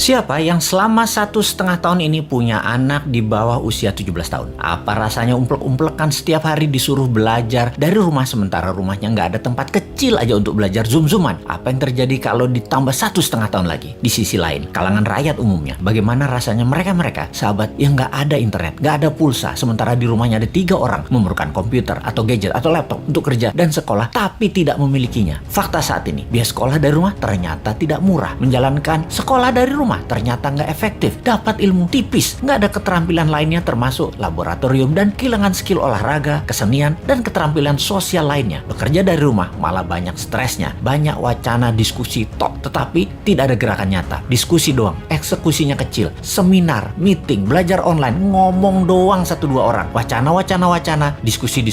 Siapa yang selama 1,5 tahun ini punya anak di bawah usia 17 tahun? Apa rasanya umplek-umplekan setiap hari disuruh belajar dari rumah sementara rumahnya nggak ada tempat kecil aja untuk belajar zoom-zooman? Apa yang terjadi kalau ditambah 1,5 tahun lagi? Di sisi lain, kalangan rakyat umumnya, bagaimana rasanya mereka sahabat yang nggak ada internet, nggak ada pulsa, sementara di rumahnya ada 3 orang memerlukan komputer atau gadget atau laptop untuk kerja dan sekolah, tapi tidak memilikinya. Fakta saat ini, biaya sekolah dari rumah ternyata tidak murah. Menjalankan sekolah dari rumah ternyata nggak efektif, dapat ilmu tipis, nggak ada keterampilan lainnya termasuk laboratorium dan kehilangan skill olahraga, kesenian, dan keterampilan sosial lainnya. Bekerja dari rumah malah banyak stresnya, banyak wacana diskusi tok, tetapi tidak ada gerakan nyata. Diskusi doang, eksekusinya kecil, seminar, meeting, belajar online, ngomong doang 1-2 orang, wacana, diskusi.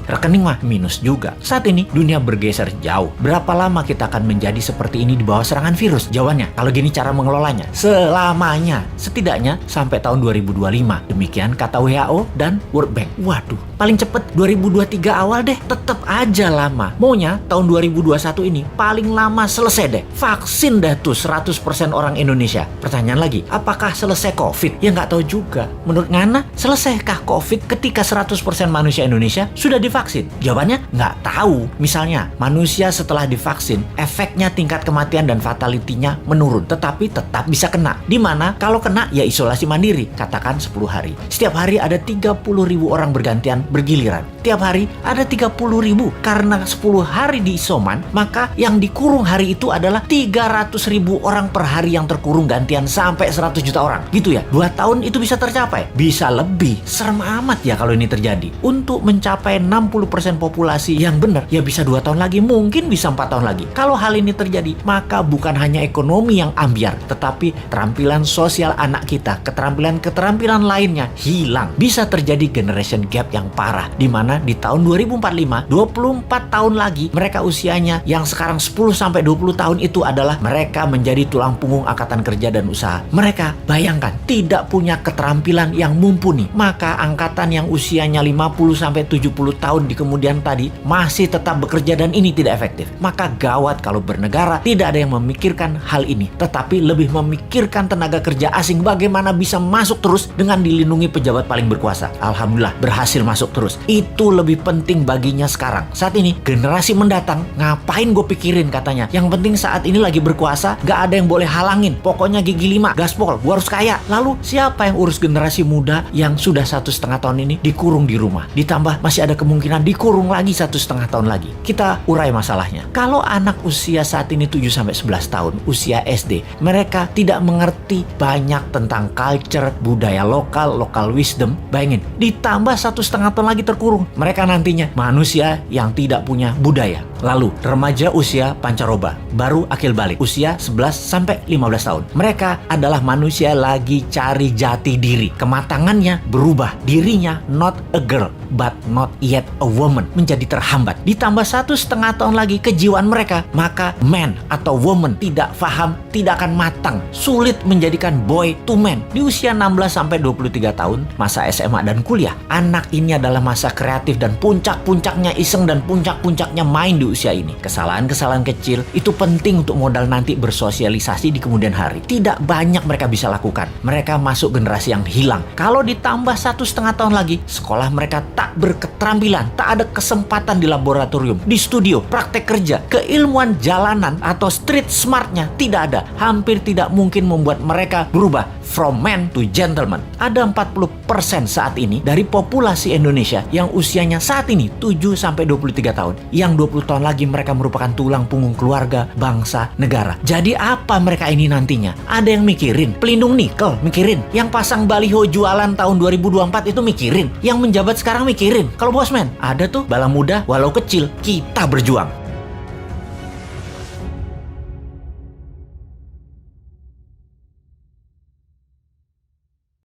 Rekening mah minus juga. Saat ini dunia bergeser jauh. Berapa lama kita akan menjadi seperti ini di bawah serangan virus? Jawabannya, kalau gini cara mengelolanya, selamanya, setidaknya sampai tahun 2025. Demikian kata WHO dan World Bank. Waduh, paling cepet 2023 awal deh. Tetep aja lama. Maunya tahun 2021 ini paling lama selesai deh. Vaksin dah tuh 100% orang Indonesia. Pertanyaan lagi, apakah selesai COVID? Ya nggak tahu juga. Menurut Ngana, selesaikah COVID ketika 100% manusia Indonesia sudah divaksin? Jawabannya nggak tahu. Misalnya, manusia setelah divaksin, efeknya tingkat kematian dan fatality-nya menurun, tetapi tetap bisa kena. Dimana kalau kena ya isolasi mandiri, katakan 10 hari. Setiap hari ada 30.000 orang bergantian bergiliran. Tiap hari ada 30.000. Karena 10 hari di isoman, maka yang dikurung hari itu adalah 300.000 orang per hari yang terkurung gantian sampai 100 juta orang. Gitu ya, 2 tahun itu bisa tercapai? Bisa lebih. Serem amat ya kalau ini terjadi. Untuk mencapai 60% populasi yang benar, ya bisa 2 tahun lagi, mungkin bisa 4 tahun lagi. Kalau hal ini terjadi, maka bukan hanya ekonomi yang ambiar, tetapi keterampilan sosial anak kita, keterampilan lainnya hilang. Bisa terjadi generation gap yang parah, di mana di tahun 2045, 24 tahun lagi, mereka usianya yang sekarang 10-20 tahun itu adalah mereka menjadi tulang punggung angkatan kerja dan usaha. Mereka, bayangkan, tidak punya keterampilan yang mumpuni. Maka angkatan yang usianya 50-70 tahun di kemudian tadi masih tetap bekerja dan ini tidak efektif. Maka gawat kalau bernegara tidak ada yang memikirkan hal ini, tetapi lebih memikirkan tenaga kerja asing bagaimana bisa masuk terus dengan dilindungi pejabat paling berkuasa. Alhamdulillah berhasil masuk terus. Itu lebih penting baginya sekarang. Saat ini generasi mendatang ngapain gue pikirin katanya. Yang penting saat ini lagi berkuasa, gak ada yang boleh halangin. Pokoknya gigi 5, gaspol, gue harus kaya. Lalu siapa yang urus generasi muda yang sudah 1,5 tahun ini dikurung di rumah? Ditambah masih ada kemungkinan dikurung lagi 1,5 tahun lagi. Kita urai masalahnya. Kalau anak usia saat ini 7-11 tahun, usia SD, mereka tidak mengerti banyak tentang culture, budaya lokal wisdom. Bayangin, ditambah 1,5 tahun lagi terkurung. Mereka nantinya manusia yang tidak punya budaya. Lalu, remaja usia pancaroba, baru akil balik, usia 11-15 tahun. Mereka adalah manusia lagi cari jati diri. Kematangannya berubah. Dirinya not a girl, but not yet a woman. Menjadi terhambat. Ditambah 1,5 tahun lagi kejiwaan mereka, maka man atau woman tidak paham, tidak akan matang. Sulit menjadikan boy to man. Di usia 16-23 tahun, masa SMA dan kuliah, anak ini adalah masa kreatif dan puncak-puncaknya iseng dan puncak-puncaknya main di usia ini. Kesalahan-kesalahan kecil itu penting untuk modal nanti bersosialisasi di kemudian hari. Tidak banyak mereka bisa lakukan. Mereka masuk generasi yang hilang. Kalau ditambah 1,5 tahun lagi, sekolah mereka tak berketerampilan, tak ada kesempatan di laboratorium, di studio, praktek kerja, keilmuan jalanan atau street smartnya tidak ada. Hampir tidak mungkin membuat mereka berubah from man to gentleman. Ada 40% saat ini dari populasi Indonesia yang usianya saat ini 7-23 tahun. Yang 20 tahun lagi mereka merupakan tulang punggung keluarga, bangsa, negara. Jadi apa mereka ini nantinya? Ada yang mikirin pelindung nikel, mikirin. Yang pasang baliho jualan tahun 2024 itu mikirin. Yang menjabat sekarang mikirin. Kalau bosman, ada tuh bala muda walau kecil, kita berjuang.